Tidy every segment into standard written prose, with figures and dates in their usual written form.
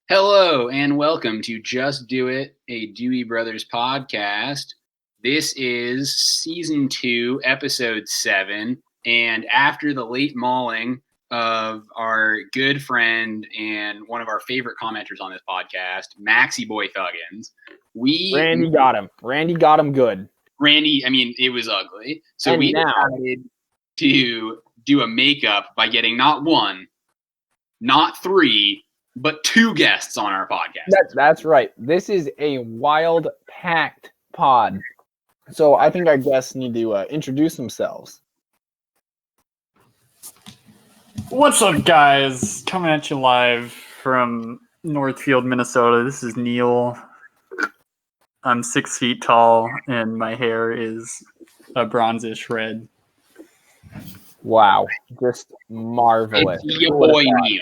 Hello and welcome to Just Do It, a Dewey Brothers podcast. This is season 2, episode 7, and after the late mauling of our good friend and one of our favorite commenters on this podcast, Maxie Boy Thuggins, Randy got him good. It was ugly. So And we now, decided to do a makeup by getting not one, not three, but 2 guests on our podcast. That's right. This is a wild, packed pod. So I think our guests need to introduce themselves. What's up, guys? Coming at you live from Northfield, Minnesota. This is Neil. I'm 6 feet tall, and my hair is a bronzish red. Wow, just marvelous. It's your boy Neil.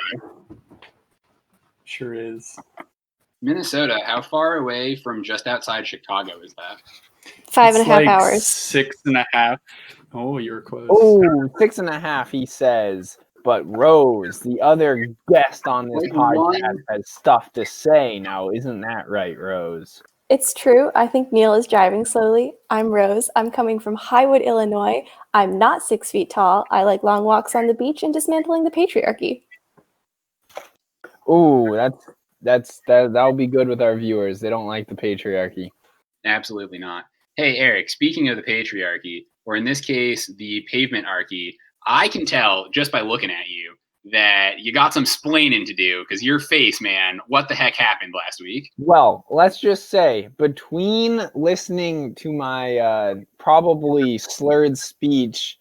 Sure is. Minnesota, how far away from just outside Chicago is that? 5.5 hours. 6.5. Oh, you were close. Oh, 6.5, he says. But Rose, the other guest on this podcast, has stuff to say. Now, isn't that right, Rose? It's true. I think Neil is driving slowly. I'm Rose. I'm coming from Highwood, Illinois. I'm not 6 feet tall. I like long walks on the beach and dismantling the patriarchy. Ooh, that'll be good with our viewers. They don't like the patriarchy. Absolutely not. Hey, Eric, speaking of the patriarchy, or in this case, the pavementarchy, I can tell just by looking at you that you got some splaining to do because your face, man, what the heck happened last week? Well, let's just say between listening to my probably slurred speech,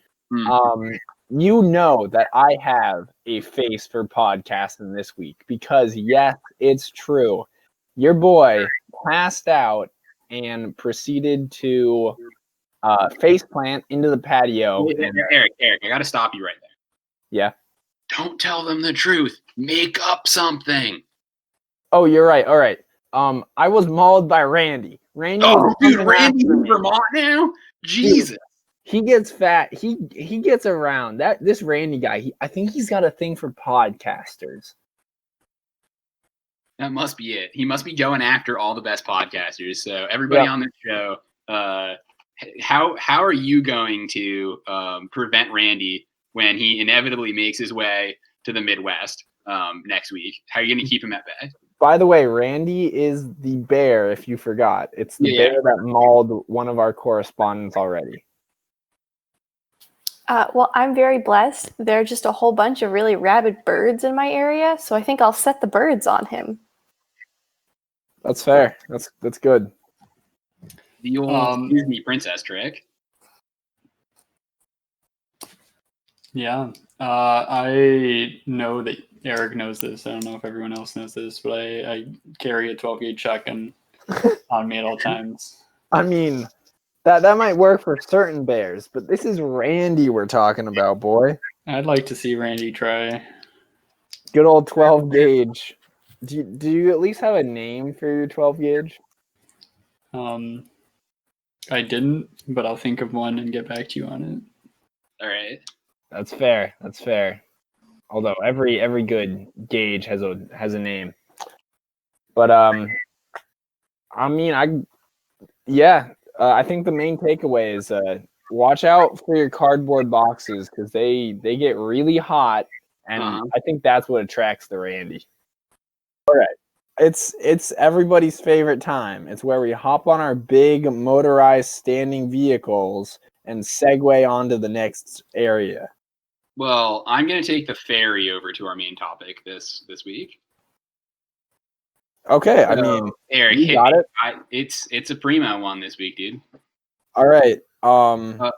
you know that I have a face for podcasting this week because, yes, it's true. Your boy passed out and proceeded to face plant into the patio. Eric, I got to stop you right there. Yeah? Don't tell them the truth. Make up something. Oh, you're right. All right. I was mauled by Randy. Randy's in Vermont now? Jesus. Dude, he gets fat. He gets around. This Randy guy, I think he's got a thing for podcasters. That must be it. He must be going after all the best podcasters. So everybody on this show, how are you going to prevent Randy when he inevitably makes his way to the Midwest next week? How are you going to keep him at bay? By the way, Randy is the bear, if you forgot. It's the bear that mauled one of our correspondents already. Well, I'm very blessed. There are just a whole bunch of really rabid birds in my area, so I think I'll set the birds on him. That's fair. That's good. The old Disney princess trick. Yeah. I know that Eric knows this. I don't know if everyone else knows this, but I carry a 12-gauge shotgun on me at all times. I mean, that might work for certain bears, but this is Randy we're talking about, boy. I'd like to see Randy try. Good old 12-gauge. Do you at least have a name for your 12-gauge? I didn't, but I'll think of one and get back to you on it. All right. That's fair. Although every good gauge has a name. But I think the main takeaway is watch out for your cardboard boxes because they get really hot, and I think that's what attracts the Randy. All right. It's everybody's favorite time. It's where we hop on our big motorized standing vehicles and segue onto the next area. Well, I'm going to take the ferry over to our main topic this week. Okay, Eric, you got it. It's a primo one this week, dude. All right. I'll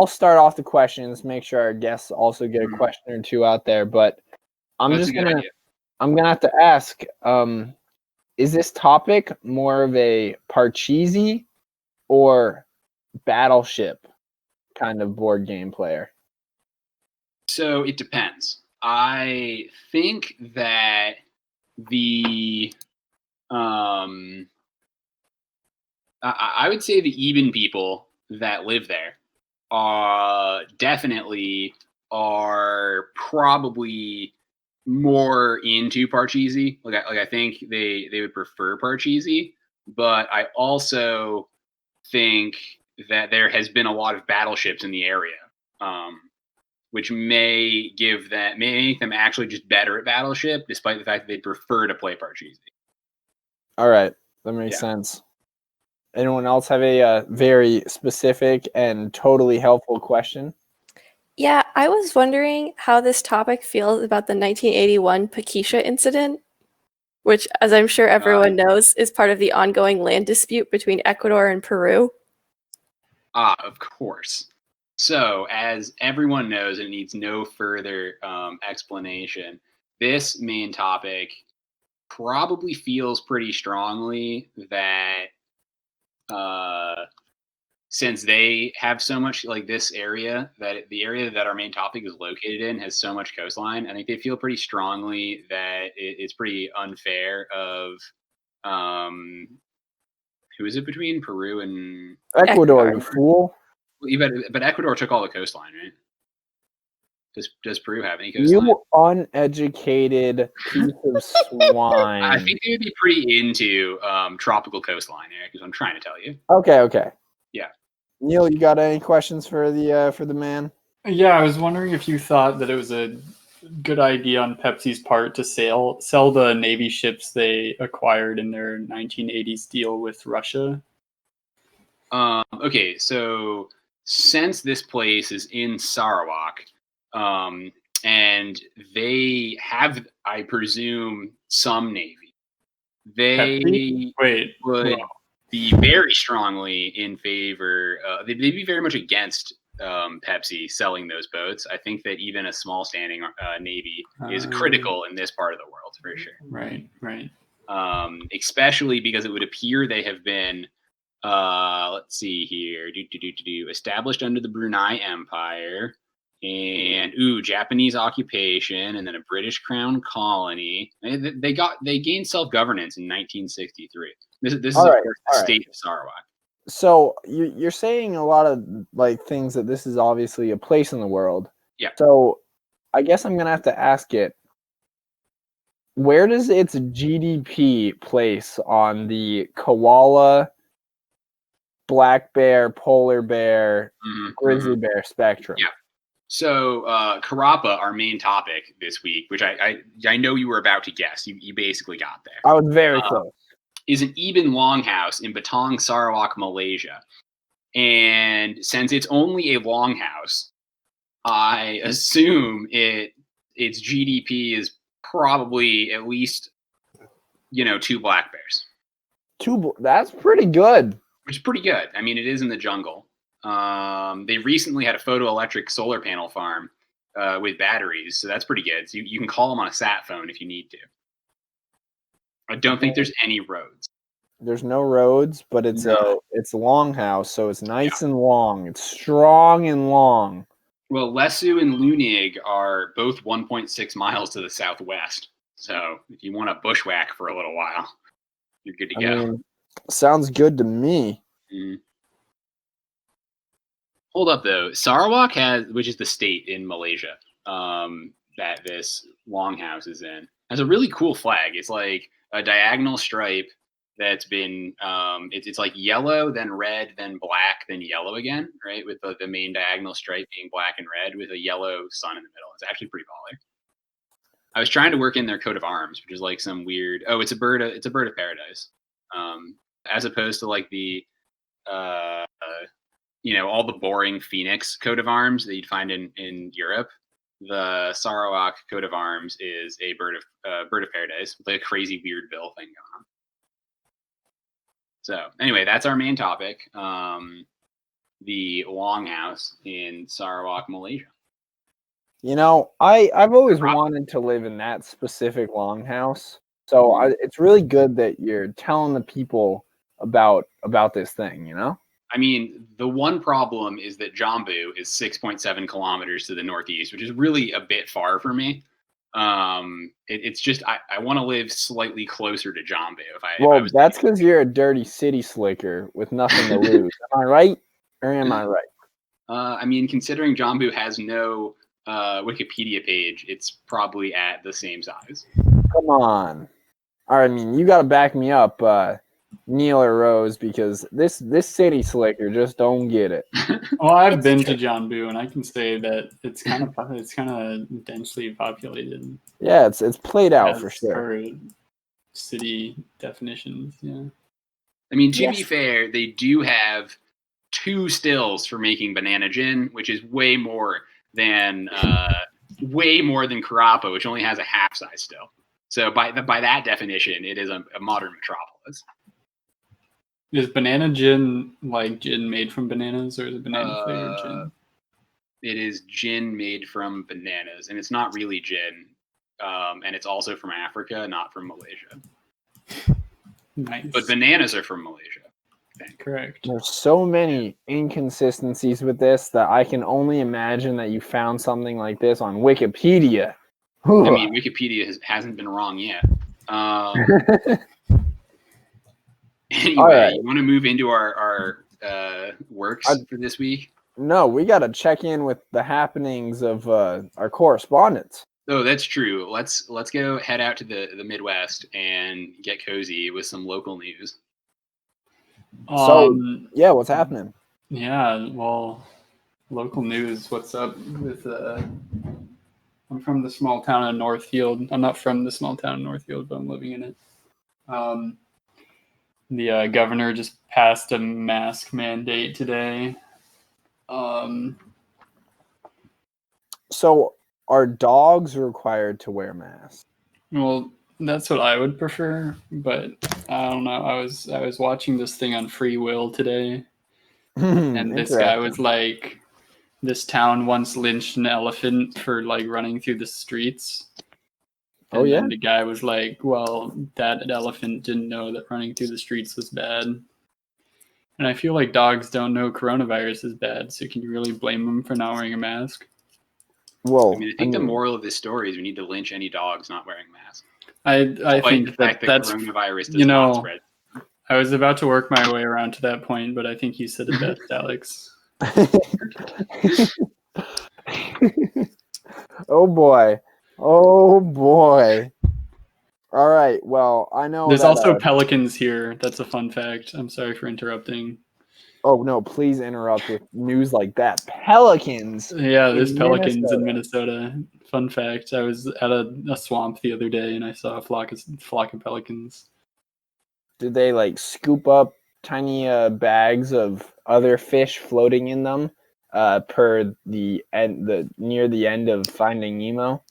start off the questions, make sure our guests also get a question or two out there, but I'm gonna have to ask, is this topic more of a Parcheesi or Battleship kind of board game player? So it depends. I think that the I would say the Eben people that live there definitely are probably more into Parcheesi. Like I think they would prefer Parcheesi, but I also think that there has been a lot of battleships in the area, which may make them actually just better at Battleship, despite the fact that they prefer to play Parcheesi. All right, that makes sense. Anyone else have a very specific and totally helpful question? Yeah, I was wondering how this topic feels about the 1981 Paquisha incident, which, as I'm sure everyone knows, is part of the ongoing land dispute between Ecuador and Peru. Of course. So, as everyone knows, and it needs no further explanation, this main topic probably feels pretty strongly that since they have so much, like this area, that the area that our main topic is located in has so much coastline, I think they feel pretty strongly that it's pretty unfair of who is it between Peru and Ecuador, you fool. But Ecuador took all the coastline, right? Does Peru have any coastline? You uneducated piece of swine. I think they would be pretty into tropical coastline, Eric, because I'm trying to tell you. Okay. Yeah. Neil, you got any questions for the man? Yeah, I was wondering if you thought that it was a good idea on Pepsi's part to sell the Navy ships they acquired in their 1980s deal with Russia. Okay, so since this place is in Sarawak, and they have, I presume, some Navy, they would be very strongly in favor. They'd be very much against Pepsi selling those boats. I think that even a small standing Navy is critical in this part of the world, for sure. Right. Especially because it would appear they have been, let's see here, established under the Brunei Empire, and Japanese occupation, and then a British Crown colony. They gained self-governance in 1963. This is of course the state of Sarawak. So you're saying a lot of like things that this is obviously a place in the world. Yeah. So I guess I'm gonna have to ask it. Where does its GDP place on the koala, black bear, polar bear, grizzly bear spectrum? Yeah. So Karapa, our main topic this week, which I know you were about to guess. You basically got there. I was very close. Is an Eben longhouse in Batang, Sarawak, Malaysia. And since it's only a longhouse, I assume its GDP is probably at least 2 black bears. That's pretty good. Which is pretty good. I mean, it is in the jungle. They recently had a photoelectric solar panel farm with batteries, so that's pretty good. So you can call them on a sat phone if you need to. I don't think there's any roads. There's no roads, but it's a longhouse, so it's nice and long. It's strong and long. Well, Lesu and Lunig are both 1.6 miles to the southwest. So if you want to bushwhack for a little while, you're good to go. I mean, sounds good to me. Hold up, though. Sarawak which is the state in Malaysia that this longhouse is in, has a really cool flag. It's like a diagonal stripe that's been, it's like yellow, then red, then black, then yellow again, right? With the main diagonal stripe being black and red with a yellow sun in the middle. It's actually pretty baller. I was trying to work in their coat of arms, which is like some weird, it's a bird of paradise. As opposed to like the, all the boring Phoenix coat of arms that you'd find in Europe. The Sarawak coat of arms is a bird of paradise with like a crazy weird bill thing going on. So anyway, that's our main topic. The longhouse in Sarawak, Malaysia. I've always wanted to live in that specific longhouse. So it's really good that you're telling the people about this thing, I mean, the one problem is that Jambu is 6.7 kilometers to the northeast, which is really a bit far for me. It's just I want to live slightly closer to Jambu. That's because you're a dirty city slicker with nothing to lose. Am I right, or am I right? I mean, considering Jambu has no Wikipedia page, it's probably at the same size. Come on. I mean, you got to back me up, Neil or Rose, because this city slicker just don't get it. Well, I've been to John Boo, and I can say that it's kind of densely populated. Yeah, it's played out for sure. For city definitions, yeah. I mean, to be fair, they do have 2 stills for making banana gin, which is way more than Carapa, which only has a half-size still. So by that definition, it is a modern metropolis. Is banana gin like gin made from bananas, or is it banana flavored gin? It is gin made from bananas, and it's not really gin. And it's also from Africa, not from Malaysia. Nice. But bananas are from Malaysia. Correct. There's so many inconsistencies with this that I can only imagine that you found something like this on Wikipedia. I mean, Wikipedia hasn't been wrong yet. Anyway, you want to move into our works for this week? No, we got to check in with the happenings of our correspondence. Oh, that's true. Let's go head out to the Midwest and get cozy with some local news. So, yeah, what's happening? Yeah, well, local news. What's up with? I'm from the small town of Northfield. I'm not from the small town of Northfield, but I'm living in it. The governor just passed a mask mandate today. So, are dogs required to wear masks? Well, that's what I would prefer, but I don't know. I was watching this thing on Free Will today, and this guy was like, this town once lynched an elephant for like running through the streets. And then the guy was like, well, that elephant didn't know that running through the streets was bad. And I feel like dogs don't know coronavirus is bad, so can you really blame them for not wearing a mask? Well, I think the moral of this story is we need to lynch any dogs not wearing masks. I think that's coronavirus does not spread. I was about to work my way around to that point, but I think you said it best, Alex. Oh boy. All right. Well, I know there's also pelicans here. That's a fun fact. I'm sorry for interrupting. Oh no, please interrupt with news like that. Pelicans. Yeah, there's pelicans in Minnesota. Fun fact. I was at a swamp the other day and I saw a flock of pelicans. Did they like scoop up tiny bags of other fish floating in them per near the end of Finding Nemo?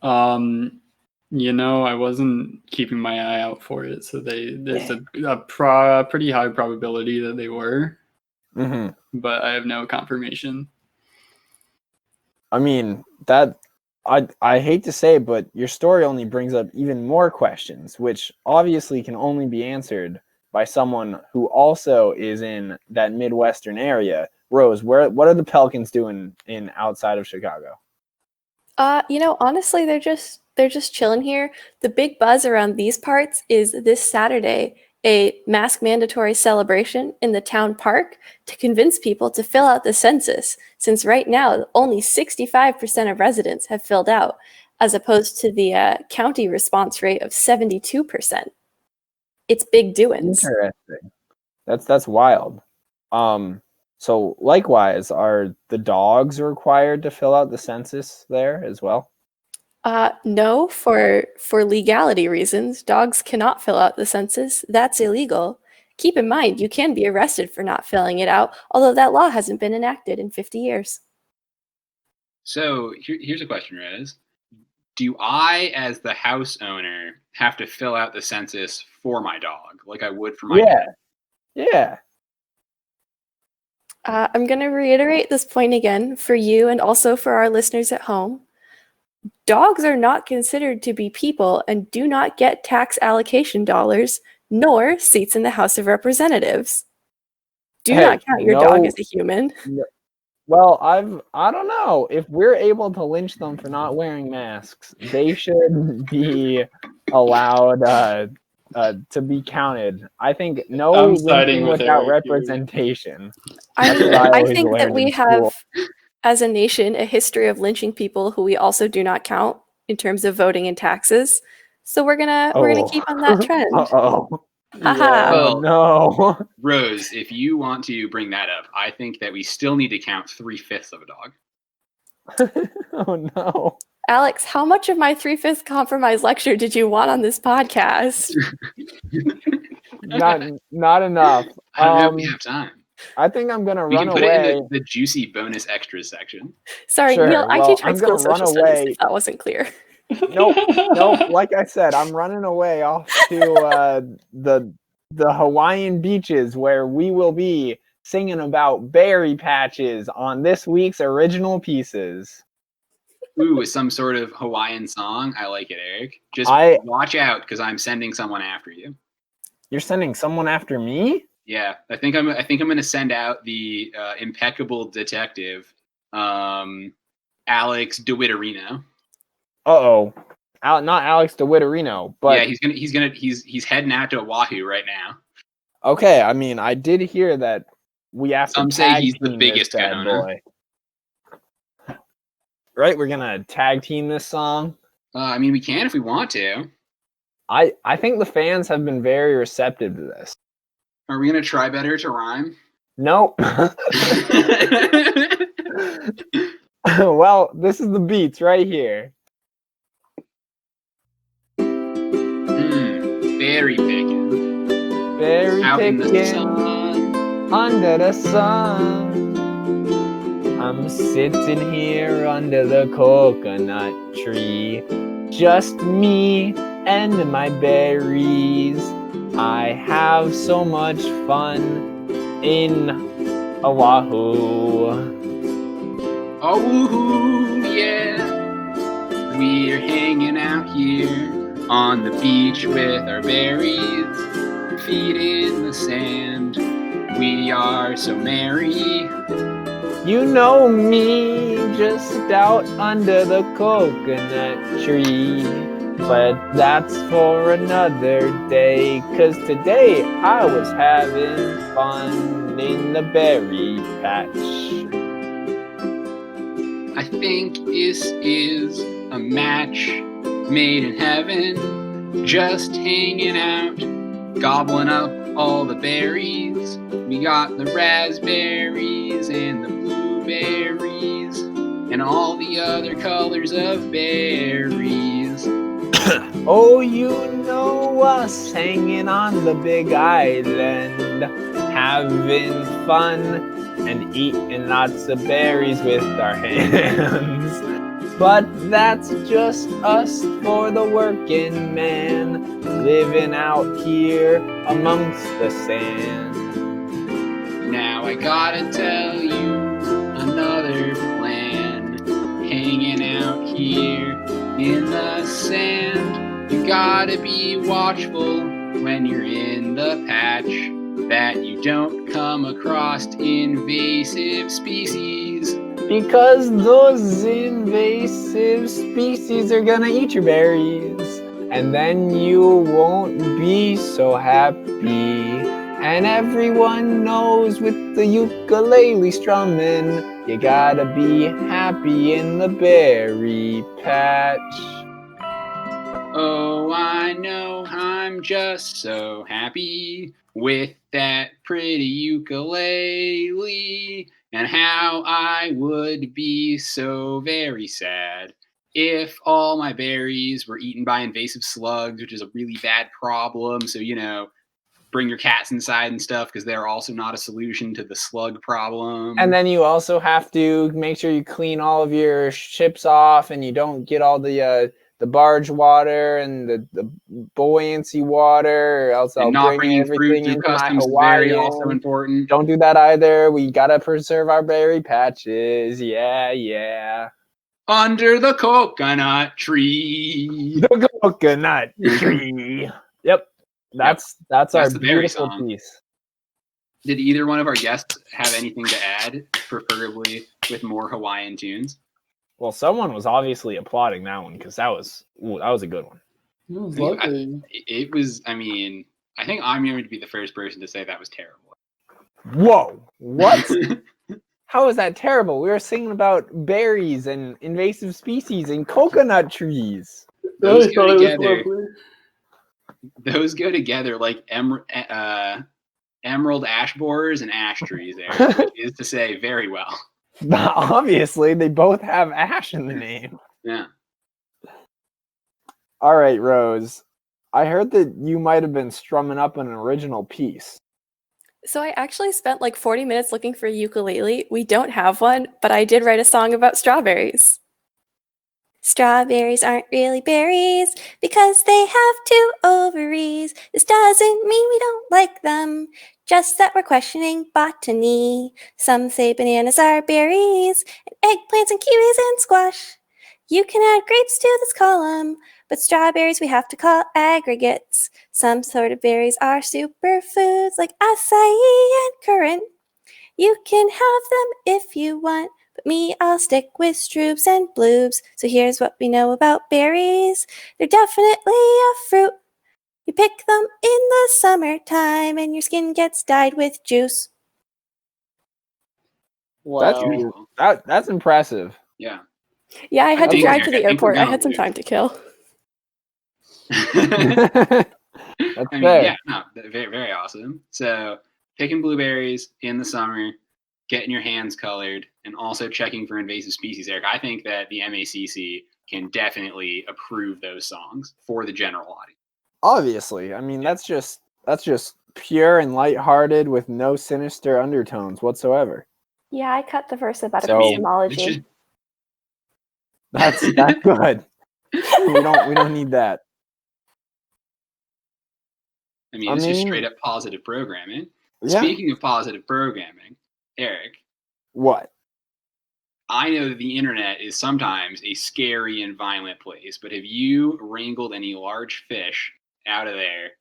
I wasn't keeping my eye out for it, so there's a pretty high probability that they were, but I have no confirmation. I mean, that I hate to say it, but your story only brings up even more questions, which obviously can only be answered by someone who also is in that Midwestern area. Rose, what are the pelicans doing in outside of Chicago? Honestly, they're just chilling here. The big buzz around these parts is this Saturday, a mask mandatory celebration in the town park to convince people to fill out the census, since right now only 65% of residents have filled out, as opposed to the county response rate of 72%. It's big doings. Interesting. That's wild. So likewise, are the dogs required to fill out the census there as well? No, for legality reasons, dogs cannot fill out the census. That's illegal. Keep in mind, you can be arrested for not filling it out, although that law hasn't been enacted in 50 years. So here's a question, Rez. Do I, as the house owner, have to fill out the census for my dog, like I would for my cat? Yeah. I'm going to reiterate this point again for you and also for our listeners at home. Dogs are not considered to be people and do not get tax allocation dollars, nor seats in the House of Representatives. Do not count your dog as a human. Well, I don't know. If we're able to lynch them for not wearing masks, they should be allowed to be counted. I think no lynching without representation. I think that we have as a nation, a history of lynching people who we also do not count in terms of voting and taxes. So we're gonna keep on that trend. Uh-oh. Haha. Well, no. Rose, if you want to bring that up, I think that we still need to count 3/5 of a dog. Oh no. Alex, how much of my 3/5 compromise lecture did you want on this podcast? Not enough. I don't know if we have time. I think I'm gonna We run can put away. it in the juicy bonus extras section. Sorry, Sure, Neil, I well, teach high I'm school gonna run social studies, away. if that wasn't clear. Nope. Like I said, I'm running away off to the Hawaiian beaches where we will be singing about berry patches on this week's Original Pieces. Ooh, some sort of Hawaiian song. I like it, Eric. Just watch out, because I'm sending someone after you. You're sending someone after me? Yeah, I think I'm going to send out the impeccable detective, Alex DeWitterino. Uh-oh. Not Alex DeWitterino, but yeah, he's heading out to Oahu right now. Okay, I mean, I did hear that we have Some to say tag he's the team biggest this bad kahuna. boy. Right, we're gonna tag team this song. I mean, we can if we want to. I think the fans have been very receptive to this. Are we gonna try better to rhyme? Nope. Well, this is the beats right here. Berry picking. Berry Out picking in the sun. Under the sun. I'm sitting here under the coconut tree. Just me and my berries. I have so much fun in Oahu. Oh, woohoo, yeah. We're hanging out here on the beach with our berries, feet in the sand. We are so merry. You know me, just out under the coconut tree. But that's for another day, 'cause today I was having fun in the berry patch. I think this is a match made in heaven, just hanging out, gobbling up all the berries. We got the raspberries and the blueberries and all the other colors of berries. Oh, you know us hanging on the big island, having fun and eating lots of berries with our hands. But that's just us for the working man, living out here amongst the sand. Now I gotta tell you another plan, hanging out here in the sand. You gotta be watchful when you're in the patch, that you don't come across invasive species. Because those invasive species are gonna eat your berries, and then you won't be so happy. And everyone knows with the ukulele strumming, you gotta be happy in the berry patch. Oh, I know, I'm just so happy with that pretty ukulele, and how I would be so very sad if all my berries were eaten by invasive slugs, which is a really bad problem. So, bring your cats inside and stuff, because they're also not a solution to the slug problem. And then you also have to make sure you clean all of your ships off, and you don't get all the barge water and the buoyancy water, or else I'll bring everything into my Hawaiian. Also important. Don't do that either. We gotta preserve our berry patches. Yeah. Under the coconut tree. The coconut tree. Yep. That's our beautiful piece. Did either one of our guests have anything to add, preferably with more Hawaiian tunes? Well, someone was obviously applauding that one, because that was a good one. It was lovely. It was, I think I'm going to be the first person to say that was terrible. Whoa! What? How is that terrible? We were singing about berries and invasive species and coconut trees. Those go together. Those go together like emerald ash borers and ash trees there, which is to say very well. Obviously, they both have ash in the name. Yeah. All right, Rose. I heard that you might have been strumming up an original piece. So I actually spent like 40 minutes looking for a ukulele. We don't have one, but I did write a song about strawberries. Strawberries aren't really berries because they have 2 ovaries. This doesn't mean we don't like them, just that we're questioning botany. Some say bananas are berries, and eggplants and kiwis and squash. You can add grapes to this column, but strawberries we have to call aggregates. Some sort of berries are superfoods like acai and currant. You can have them if you want, but me, I'll stick with stroops and bloobs. So here's what we know about berries. They're definitely a fruit. You pick them in the summertime and your skin gets dyed with juice. Wow. That's impressive. Yeah. Yeah, I had to think, drive to Eric, the I think we're airport. I gonna had some lose. time to kill. That's I mean, fair. yeah, no, very, very awesome. So picking blueberries in the summer, getting your hands colored, and also checking for invasive species, Eric. I think that the MACC can definitely approve those songs for the general audience. Obviously, I mean that's just pure and lighthearted with no sinister undertones whatsoever. Yeah, I cut the verse about So- epistemology. That's good. We don't need that. I mean, it's just straight up positive programming. Yeah. Speaking of positive programming, Eric, What? I know that the internet is sometimes a scary and violent place, but have you wrangled any large fish out of there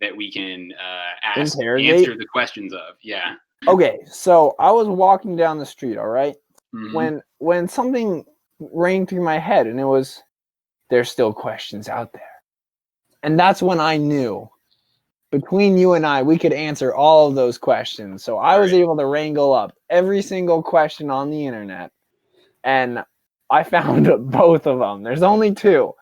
that we can answer the questions of? Yeah. Okay, so I was walking down the street, all right? Mhm. When something rang through my head and it was, there's still questions out there. And that's when I knew between you and I, we could answer all of those questions. So I was able to wrangle up every single question on the internet. And I found both of them. There's only 2.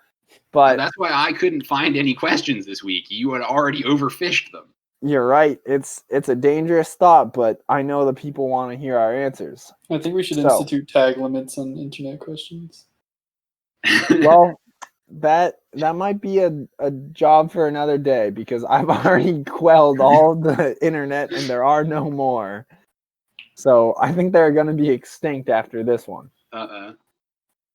But that's why I couldn't find any questions this week. You had already overfished them. You're right. It's a dangerous thought, but I know the people want to hear our answers. I think we should institute tag limits on internet questions. Well, that might be a job for another day because I've already quelled all the internet and there are no more. So I think they're going to be extinct after this one.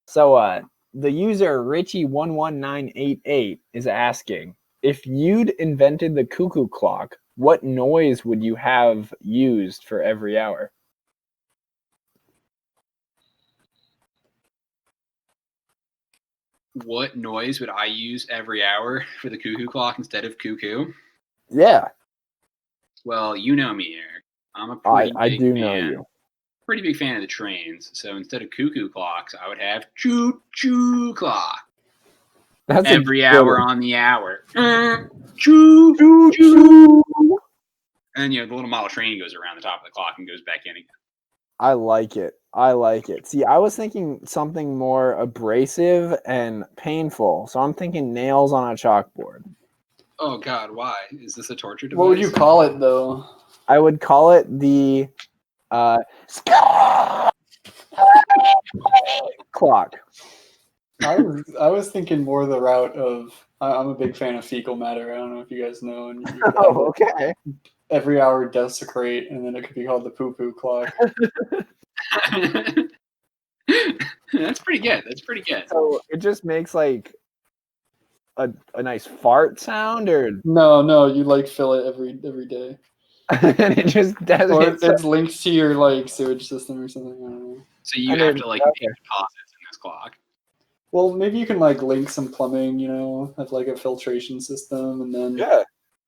So the user Richie11988 is asking, if you'd invented the cuckoo clock, what noise would you have used for every hour? What noise would I use every hour for the cuckoo clock instead of cuckoo? Yeah. Well, you know me, Eric. I'm a pretty pretty big fan of the trains. So instead of cuckoo clocks, I would have choo-choo clock. That's every hour on the hour. Choo-choo. And the little model train goes around the top of the clock and goes back in again. I like it. See, I was thinking something more abrasive and painful. So I'm thinking nails on a chalkboard. Oh, God, why? Is this a torture device? What would you call it, though? I would call it the clock. I was thinking more the route of, I'm a big fan of fecal matter. I don't know if you guys know. And okay. Every hour desecrate, and then it could be called the poo-poo clock. That's pretty good. So it just makes like a nice fart sound, or no, you fill it every day. And it just does. Or it's linked to your sewage system or something. I don't know. So you have to make deposits in this clock. Well, maybe you can link some plumbing. Have a filtration system, and then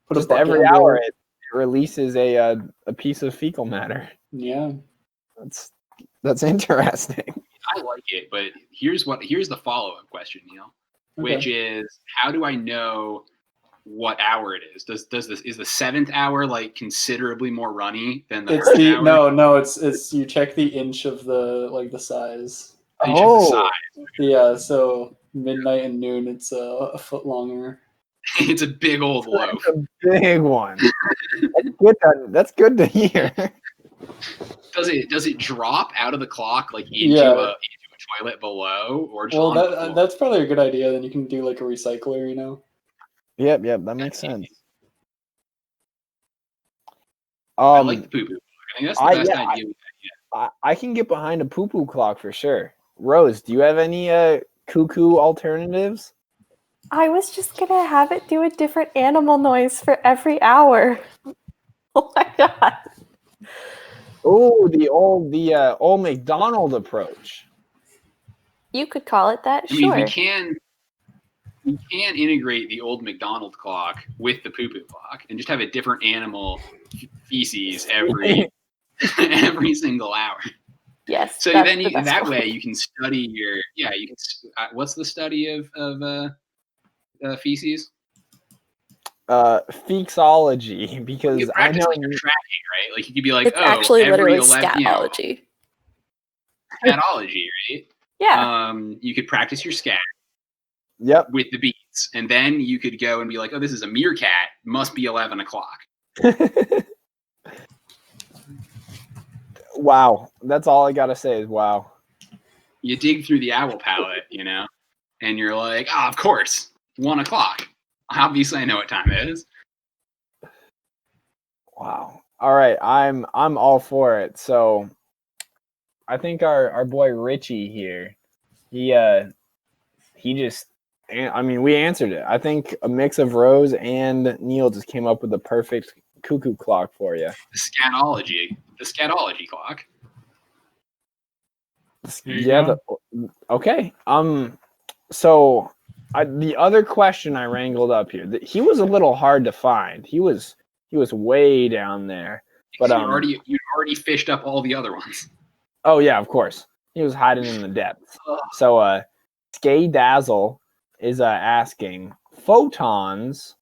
put just every hour it releases a piece of fecal matter. Yeah, that's interesting. I like it, but here's the follow-up question, Neil, which is, how do I know what hour it is. Is the 7th hour like considerably more runny than the first hour? No, it's you check the inch of the size. You check the size. Yeah, so midnight and noon, it's a foot longer. It's a big old loaf. That's a big one. That's good to hear. Does it drop out of the clock like into a toilet below, or just that's probably a good idea. Then you can do like a recycler, you know. Yep, that makes sense. I like the poo-poo. I think that's the best idea we've had yet. I can get behind a poo-poo clock for sure. Rose, do you have any cuckoo alternatives? I was just gonna have it do a different animal noise for every hour. Oh my god. Oh, the old McDonald approach. You could call it that, I mean, we can integrate the old McDonald clock with the poo-poo clock and just have a different animal feces every single hour. Yes. So then that way you can study what's the study of feces? Feexology, because I know you're tracking, right? Like you could be like, it's actually literally scatology. Scatology, right? Yeah. You could practice your scat. Yep. With the beats, and then you could go and be like, "Oh, this is a meerkat. Must be 11 o'clock." Wow, that's all I gotta say is wow. You dig through the owl palette, and you're like, "Ah, of course, 1 o'clock. Obviously, I know what time it is." Wow. All right, I'm all for it. So, I think our boy Richie here, he just. I mean, we answered it. I think a mix of Rose and Neil just came up with the perfect cuckoo clock for you. The scatology clock. Yeah. Okay. So, the other question I wrangled up here, he was a little hard to find. He was way down there. But you'd already fished up all the other ones. Oh yeah, of course. He was hiding in the depths. So, Skay Dazzle is asking, photons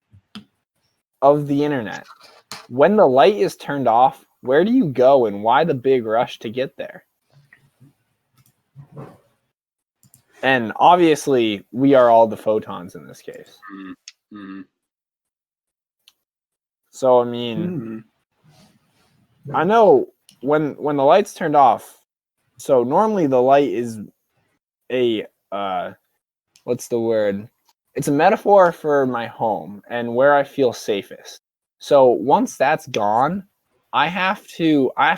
of the internet, when the light is turned off, where do you go and why the big rush to get there? And obviously we are all the photons in this case. Mm-hmm. So I mean, I know when the light's turned off, so normally the light is a what's the word? It's a metaphor for my home and where I feel safest. So once that's gone, I have to I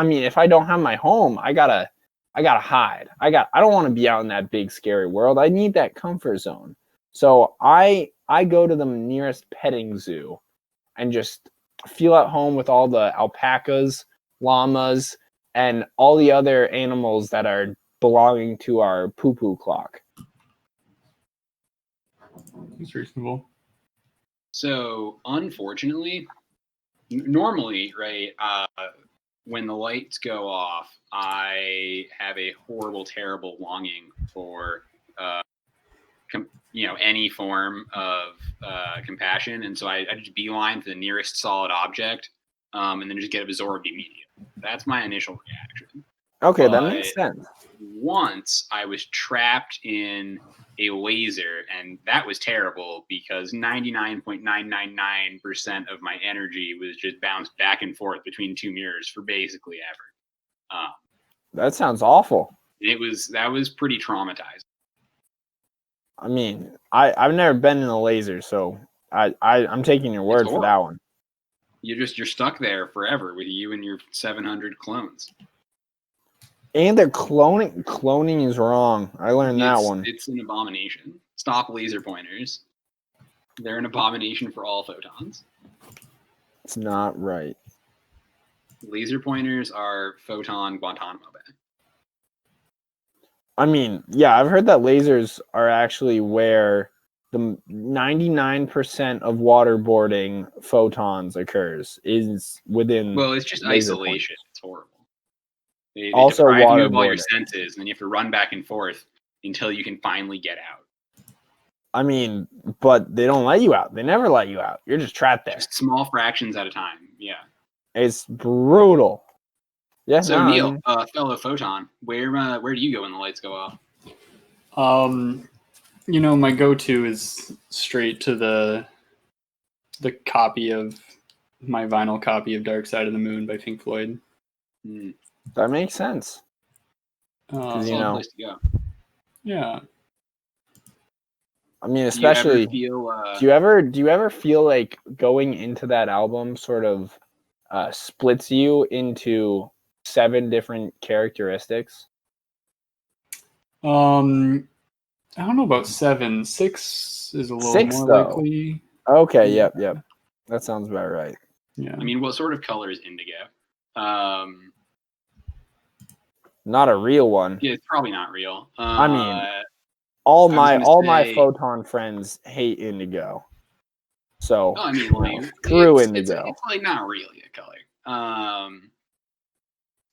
mean, if I don't have my home, I gotta hide. I don't want to be out in that big scary world. I need that comfort zone. So I go to the nearest petting zoo and just feel at home with all the alpacas, llamas, and all the other animals that are belonging to our poo-poo clock. It's reasonable. So, unfortunately, normally, right, when the lights go off, I have a horrible, terrible longing for, any form of compassion, and so I just beeline to the nearest solid object, and then just get absorbed immediately. That's my initial reaction. Okay, that makes sense. Once I was trapped in a laser, and that was terrible because 99.999% of my energy was just bounced back and forth between two mirrors for basically ever. That sounds awful. That was pretty traumatizing. I mean, I've never been in a laser, so I'm taking your word for that one. You're stuck there forever with you and your 700 clones. And they're cloning. Cloning is wrong. I learned that one. It's an abomination. Stop laser pointers. They're an abomination for all photons. It's not right. Laser pointers are photon Guantanamo Bay. I mean, yeah, I've heard that lasers are actually where the 99% of waterboarding photons occurs is within. Well, it's just isolation. It's horrible. They also deprive you of all your waterboarding. senses, and then you have to run back and forth until you can finally get out. I mean, but they don't let you out. They never let you out. You're just trapped there. Just small fractions at a time. Yeah. It's brutal. Yeah. So Neil, fellow photon, where do you go when the lights go off? My go-to is straight to the copy of my vinyl copy of Dark Side of the Moon by Pink Floyd. That makes sense. Place to go. Yeah. I mean, especially. Do you Do you ever feel like going into that album sort of splits you into 7 different characteristics? I don't know about 7. 6 is a little 6, more though. likely. Okay. Yep. That sounds about right. Yeah. I mean, what sort of color is indigo? Not a real one. Yeah, it's probably not real. I mean, all my photon friends hate indigo. So I mean, like, screw indigo. It's like not really a color.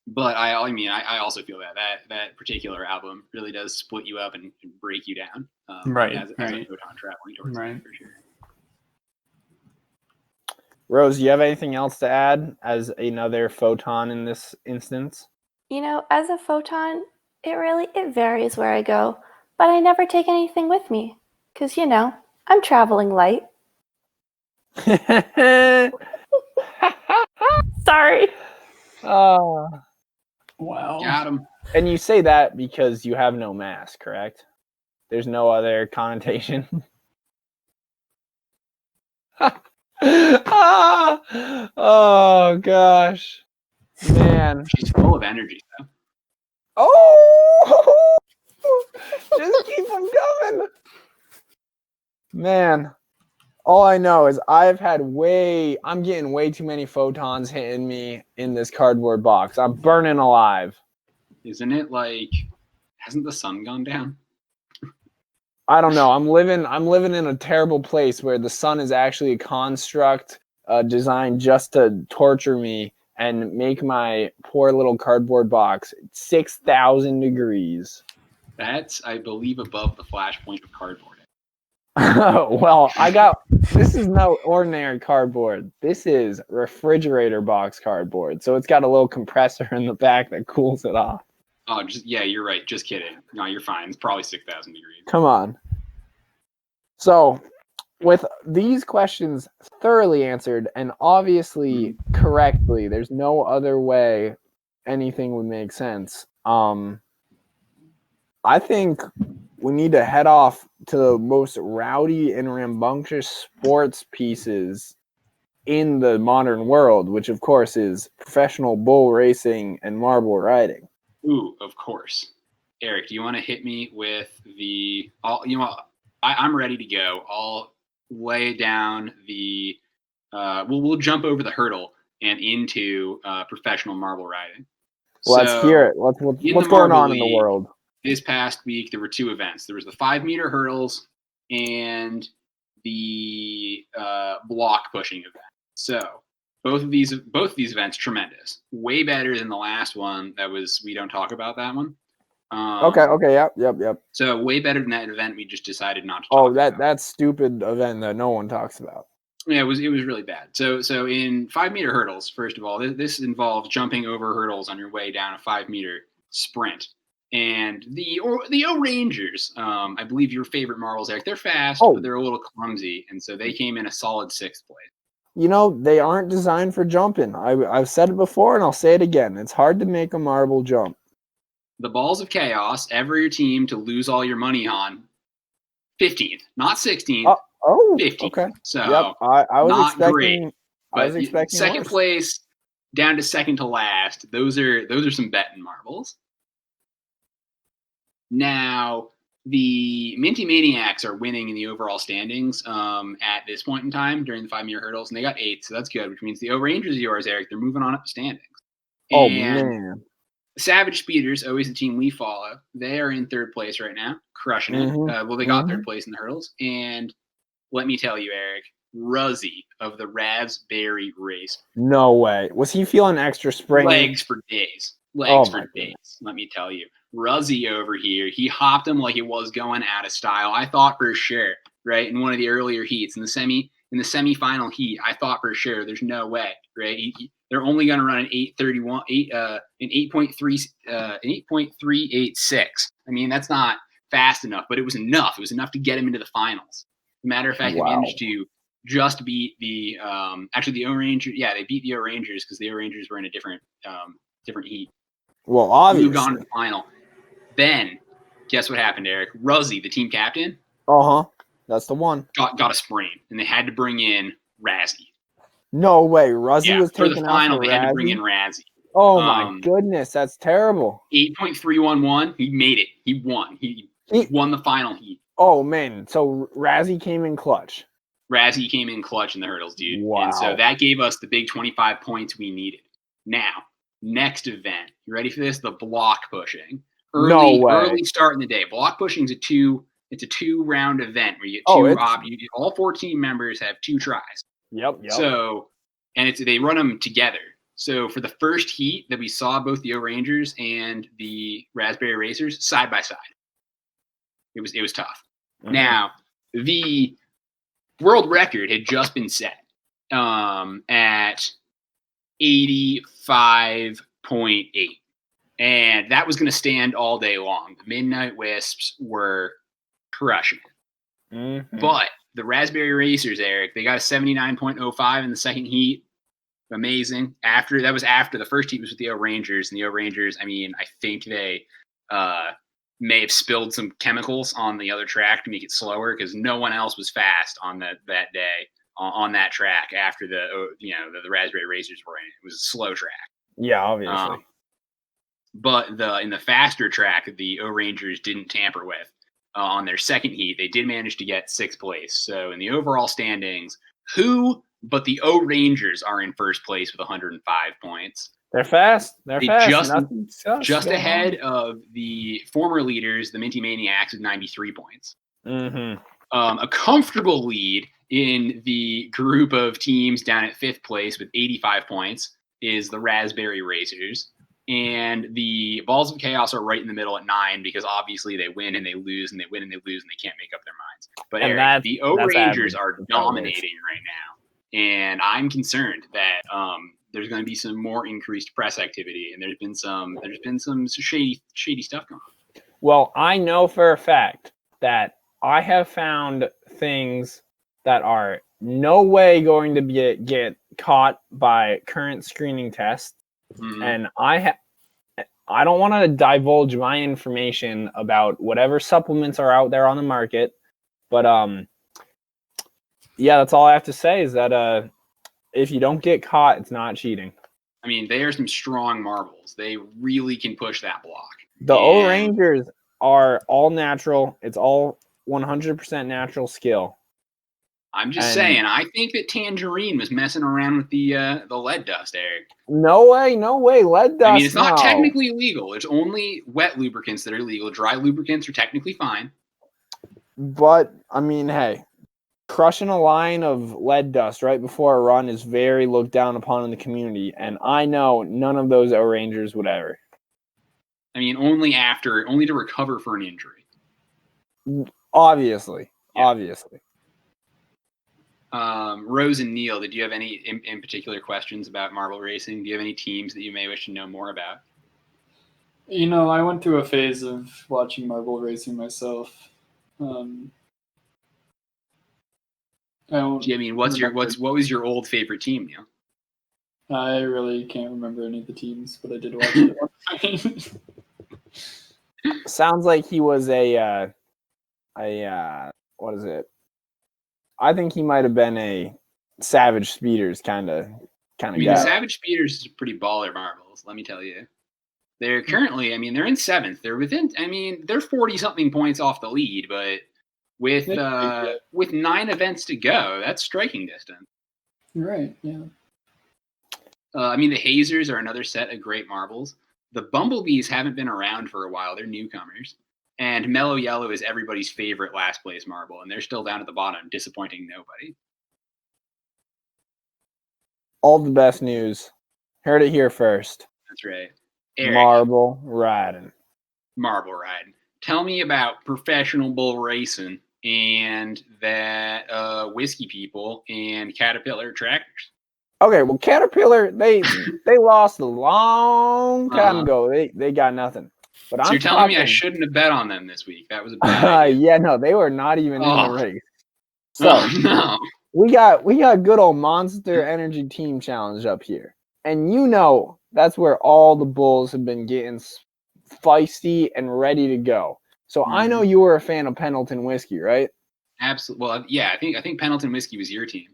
But I also feel that particular album really does split you up and break you down. Right. As a photon traveling towards it, for sure. Rose, do you have anything else to add as another photon in this instance? As a photon, it varies where I go, but I never take anything with me because, I'm traveling light. Sorry. Oh. Wow. Got him. And you say that because you have no mask, correct? There's no other connotation. Oh gosh, man. She's full of energy, though. Oh, just keep them coming, man. All I know is I'm getting way too many photons hitting me in this cardboard box. I'm burning alive. Isn't it like, hasn't the sun gone down? I don't know. I'm living in a terrible place where the sun is actually a construct designed just to torture me and make my poor little cardboard box 6,000 degrees. That's, I believe, above the flashpoint of cardboard. Well, this is no ordinary cardboard. This is refrigerator box cardboard. So it's got a little compressor in the back that cools it off. Oh, you're right. Just kidding. No, you're fine. It's probably 6,000 degrees. Come on. So, with these questions thoroughly answered and obviously correctly, there's no other way anything would make sense. I think we need to head off to the most rowdy and rambunctious sports pieces in the modern world, which of course is professional bull racing and marble riding. Ooh, of course. Eric, do you want to hit me with I'm ready to go. I'll lay down the we'll jump over the hurdle and into professional marble riding. Let's hear it. What's going on in the world? This past week there were 2 events. There was the 5-meter hurdles and the block pushing event. So both of these events tremendous. Way better than the last one. We don't talk about that one. Okay. Yep. So way better than that event we just decided not to talk about. That stupid event that no one talks about. Yeah, it was really bad. So in 5-meter hurdles, first of all, this involves jumping over hurdles on your way down a 5-meter sprint. And the O-Rangers, I believe your favorite marbles, Eric, they're fast, but they're a little clumsy, and so they came in a solid 6th place. They aren't designed for jumping. I've said it before, and I'll say it again. It's hard to make a marble jump. The Balls of Chaos, ever your team to lose all your money on, 15th, not 16th. 15th. Okay. So yep, I was not expecting. Great, I was expecting second worse. place down to second to last. Those are some betting marbles. Now the Minty Maniacs are winning in the overall standings at this point in time during the 5-meter hurdles, and they got 8th, so that's good, which means the O-Rangers of yours, Eric, they're moving on up the standings. Oh, man. The Savage Speeders, always the team we follow, they are in 3rd place right now, crushing it. They got 3rd place in the hurdles. And let me tell you, Eric, Ruzzy of the Raspberry Race. No way. Was he feeling extra springy? Legs for days. Let me tell you. Ruzzy over here, he hopped him like it was going out of style. I thought for sure right, in one of the earlier heats in the semifinal heat. I thought for sure there's no way, right? They're only going to run an 8.386. I mean, that's not fast enough, but it was enough. It was enough to get him into the finals. As a matter of fact, they managed to just beat the actually the O-Rangers. Yeah, they beat the O-Rangers because the O-Rangers were in a different heat. Well, obviously. Moved on to the final. Then, guess what happened, Eric? Ruzzy, the team captain. That's the one. Got a sprain, and they had to bring in Razzie. No way, Ruzzy was taken for the final. Out for they Razzie? Had to bring in Razzie. Oh my goodness, that's terrible. 8.311. He made it. He won. He won the final heat. Oh man, so Razzie came in clutch. Razzie came in clutch in the hurdles, dude. Wow. And so that gave us the big 25 points we needed. Now, next event. You ready for this? The block pushing. Early start in the day. Block pushing is a two-round event where you get all 14 members have 2 tries. Yep. So, and they run them together. So for the first heat that we saw both the O-Rangers and the Raspberry Racers side by side. It was tough. Mm-hmm. Now, the world record had just been set at 85.8. And that was going to stand all day long. The Midnight Wisps were crushing it. Mm-hmm. But the Raspberry Racers, Eric, they got a 79.05 in the second heat. Amazing. After the first heat was with the O-Rangers, and the O-Rangers, I mean, I think they may have spilled some chemicals on the other track to make it slower because no one else was fast on that day on that track after the Raspberry Racers were in it. It was a slow track. Yeah, obviously. But in the faster track, the O-Rangers didn't tamper with. On their second heat, they did manage to get 6th place. So in the overall standings, but the O-Rangers are in first place with 105 points. They're fast. They're fast. Just ahead of the former leaders, the Minty Maniacs, with 93 points. Mm-hmm. A comfortable lead in the group of teams down at 5th place with 85 points is the Raspberry Racers. And the Balls of Chaos are right in the middle at 9 because obviously they win and they lose and they win and they lose and they can't make up their minds. But Eric, the O-Rangers are dominating right now. And I'm concerned that there's going to be some more increased press activity, and there's been some shady stuff going on. Well, I know for a fact that I have found things that are no way going to get caught by current screening tests, and I don't want to divulge my information about whatever supplements are out there on the market, but yeah, that's all I have to say is that if you don't get caught, it's not cheating. I mean, they are some strong marbles. They really can push that block. The O-Rangers are all natural. It's all 100% natural skill. I'm just saying, I think that Tangerine was messing around with the lead dust, Eric. No way. Lead dust. I mean, it's not technically illegal. It's only wet lubricants that are illegal. Dry lubricants are technically fine. But, I mean, hey, crushing a line of lead dust right before a run is very looked down upon in the community, and I know none of those O-Rangers would ever. I mean, only to recover for an injury. Obviously. Rose and Neil, did you have any in particular questions about marble racing? Do you have any teams that you may wish to know more about? You know, I went through a phase of watching marble racing myself. What was your old favorite team, Neil? I really can't remember any of the teams, but I did watch it. Sounds like he was a what is it? I think he might have been a Savage Speeders kind of guy. The Savage Speeders is pretty baller marbles, let me tell you. They're currently, they're in 7th. They're they're 40-something points off the lead, but with 9 events to go, that's striking distance. Right, yeah. The Hazers are another set of great marbles. The Bumblebees haven't been around for a while. They're newcomers. And Mellow Yellow is everybody's favorite last place marble, and they're still down at the bottom, disappointing nobody. All the best news. Heard it here first. That's right. Eric, Marble riding. Tell me about professional bull racing and that whiskey people and Caterpillar tractors. Okay, well, Caterpillar, they lost a long time ago. They got nothing. But So I'm you're telling me I talking- shouldn't have bet on them this week? That was a bad idea. Yeah, no, they were not even in the race. So no. we got good old Monster Energy Team Challenge up here, and you know that's where all the bulls have been getting feisty and ready to go. So I know you were a fan of Pendleton Whiskey, right? Absolutely. Well, yeah, I think Pendleton Whiskey was your team.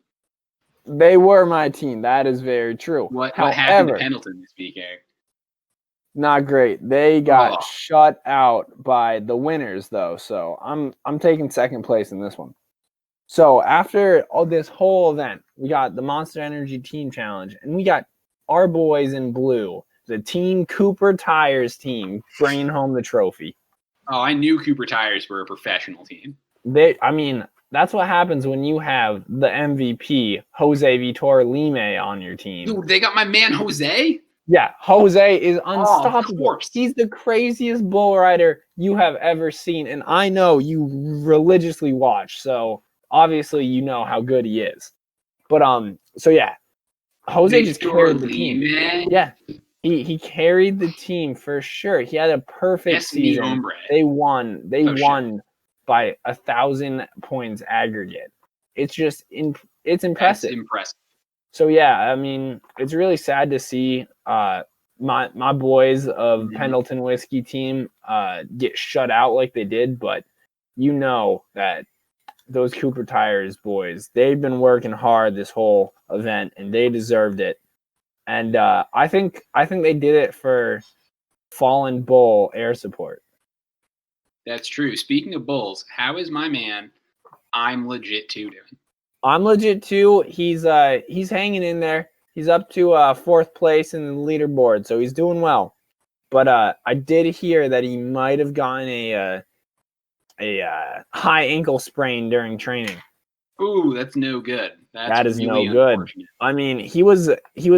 They were my team. That is very true. What happened to Pendleton this week, Eric? Not great. They got shut out by the winners, though. So I'm taking second place in this one. So after all this whole event, we got the Monster Energy Team Challenge, and we got our boys in blue, the Team Cooper Tires team, bringing home the trophy. Oh, I knew Cooper Tires were a professional team. That's what happens when you have the MVP, Jose Vitor Lime, on your team. Dude, they got my man Jose? Yeah, Jose is unstoppable. Oh, of course. He's the craziest bull rider you have ever seen, and I know you religiously watch, so obviously you know how good he is. But so yeah, Jose just carried the team. Yeah, he carried the team for sure. He had a perfect season. They won. They won by 1,000 points aggregate. It's just it's impressive. That's impressive. So yeah, I mean, it's really sad to see my boys of Pendleton Whiskey team get shut out like they did, but you know that those Cooper Tires boys, they've been working hard this whole event and they deserved it. And I think they did it for Fallen Bull air support. That's true. Speaking of bulls, how is my man I'm Legit 2 doing? I'm Legit 2. He's hanging in there. He's up to fourth place in the leaderboard, so he's doing well. But I did hear that he might have gotten a high ankle sprain during training. Ooh, that's no good. That is really no good. I mean, he was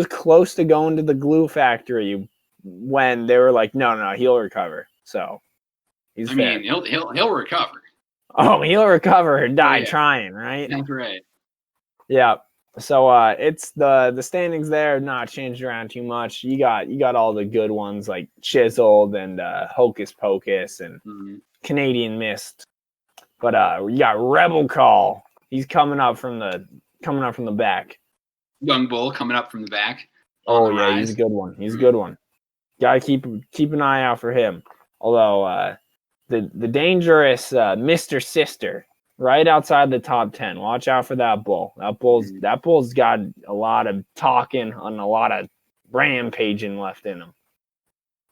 close to going to the glue factory when they were like, no, he'll recover. So he's fair. I mean, he'll recover. Oh, he'll recover or die trying, right? That's right. Yeah. So it's the standings there have not changed around too much. You got all the good ones like Chiseled and Hocus Pocus and Canadian Mist. But you got Rebel Call. He's coming up from the back. Young Bull coming up from the back. Oh yeah, he's a good one. He's a good one. Gotta keep an eye out for him. Although the dangerous Mr. Sister right outside the top 10. Watch out for that bull. That bull's got a lot of talking and a lot of rampaging left in him.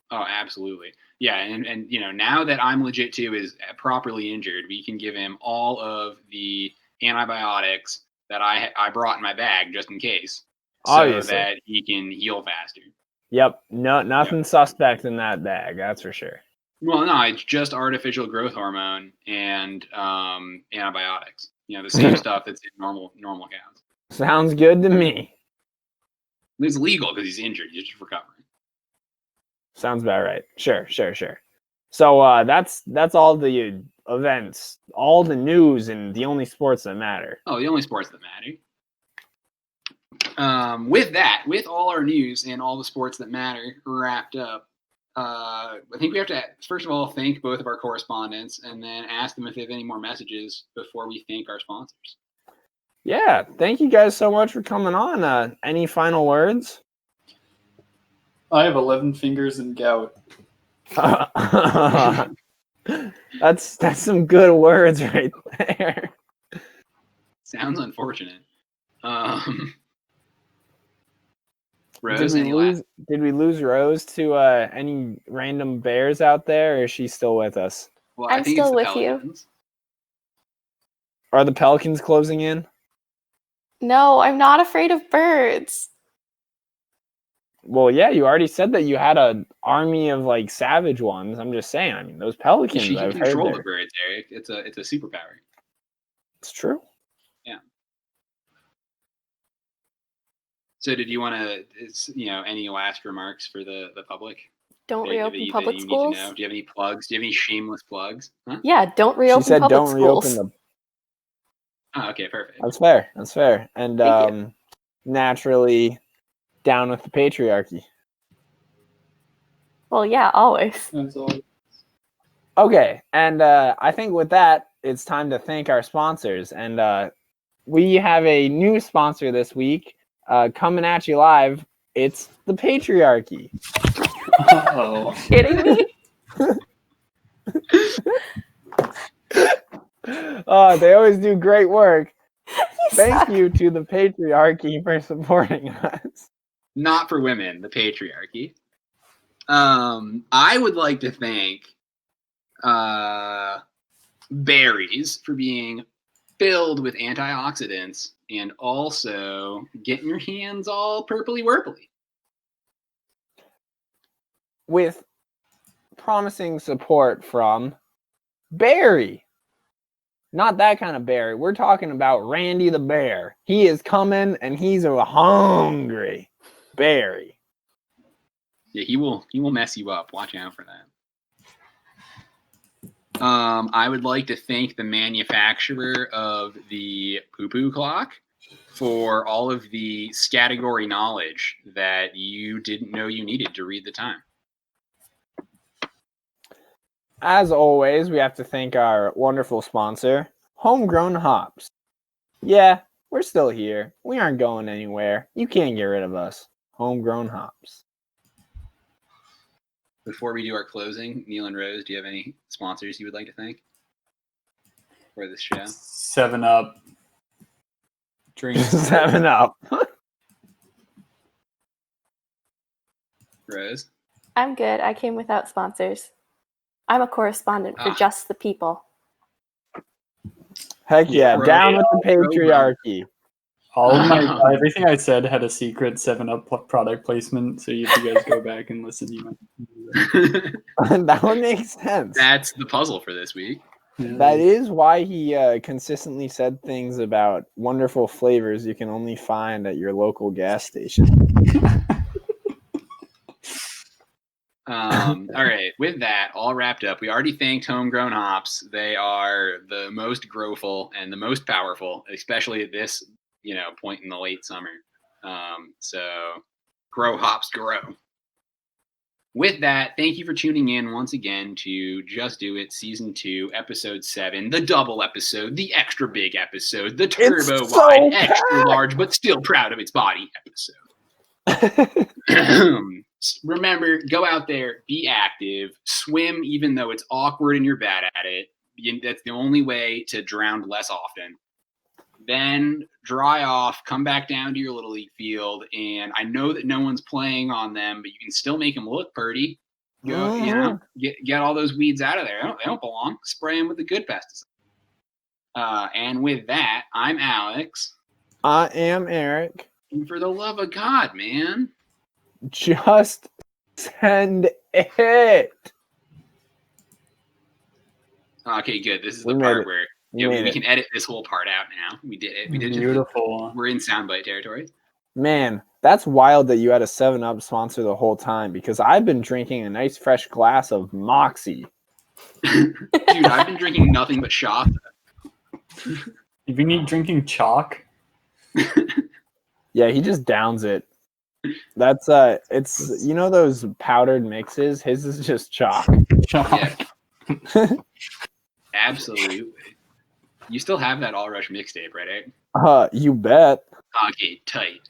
Oh, absolutely. Yeah, and you know, now that I'm Legit 2 is properly injured, we can give him all of the antibiotics that I brought in my bag just in case. So that he can heal faster. Yep. No, nothing suspect in that bag, that's for sure. Well, no, it's just artificial growth hormone and antibiotics. You know, the same stuff that's in normal cows. Sounds good to me. It's legal because he's injured. He's just recovering. Sounds about right. Sure. So that's all the events, all the news, and the only sports that matter. Oh, the only sports that matter. With all our news and all the sports that matter wrapped up, I think we have to, first of all, thank both of our correspondents and then ask them if they have any more messages before we thank our sponsors. Yeah, thank you guys so much for coming on. Any final words? I have 11 fingers and gout. That's some good words right there. Sounds unfortunate. Rose, did we lose Rose to any random bears out there, or is she still with us? Well, I'm still with you. Are the pelicans closing in? No, I'm not afraid of birds. Well, yeah, you already said that you had an army of like savage ones. I'm just saying. I mean, those pelicans. She can control the birds, Eric. It's a superpower. It's true. Yeah. So, did you want to, any last remarks for the public? Don't reopen public schools. Do you have any plugs? Do you have any shameless plugs? Huh? Yeah, don't reopen public schools. Oh, okay, perfect. That's fair. That's fair. And Thank naturally, down with the patriarchy. Well, yeah, always. That's all. Okay, and I think with that, it's time to thank our sponsors. And we have a new sponsor this week coming at you live. It's the patriarchy. Uh-oh. Kidding me? They always do great work. Thank suck. you to the patriarchy for supporting us. Not for women, the patriarchy. I would like to thank berries for being filled with antioxidants and also getting your hands all purpley wurpley. With promising support from Barry. Not that kind of Barry. We're talking about Randy the Bear. He is coming and he's a hungry Barry. Yeah, he will mess you up. Watch out for that. I would like to thank the manufacturer of the poo-poo clock for all of the category knowledge that you didn't know you needed to read the time. As always, we have to thank our wonderful sponsor, Homegrown Hops. Yeah, we're still here. We aren't going anywhere. You can't get rid of us. Homegrown Hops. Before we do our closing, Neil and Rose, do you have any sponsors you would like to thank for this show? 7-Up. Drink 7-Up. Rose? I'm good. I came without sponsors. I'm a correspondent for Just the People. Heck yeah, Bro, down with the patriarchy. All of my everything I said had a secret 7-Up product placement, so if you guys go back and listen, you might. That would make sense. That's the puzzle for this week. That is why he consistently said things about wonderful flavors you can only find at your local gas station. All right, with that all wrapped up, we already thanked Homegrown Hops. They are the most growful and the most powerful, especially at this point in the late summer. So grow hops, grow. With that, thank you for tuning in once again to Just Do It Season 2, Episode 7, the double episode, the extra big episode, the turbo wide, extra large, but still proud of its body episode. Remember, go out there, be active, swim even though it's awkward and you're bad at it. That's the only way to drown less often. Then dry off, come back down to your Little League field, and I know that no one's playing on them, but you can still make them look pretty. Get all those weeds out of there. They don't belong. Spray them with the good pesticide. And with that, I'm Alex. I am Eric. And for the love of God, man, just send it. Okay, good. This is the part where we can edit this whole part out now. We did it. We did beautiful. We're in soundbite territory. Man, that's wild that you had a 7-Up sponsor the whole time, because I've been drinking a nice fresh glass of Moxie. Dude, I've been drinking nothing but Shasta. You been drinking chalk? Yeah, he just downs it. That's it's those powdered mixes. His is just chalk. Yeah. Absolutely. You still have that All Rush mixtape, right? You bet. Okay, tight.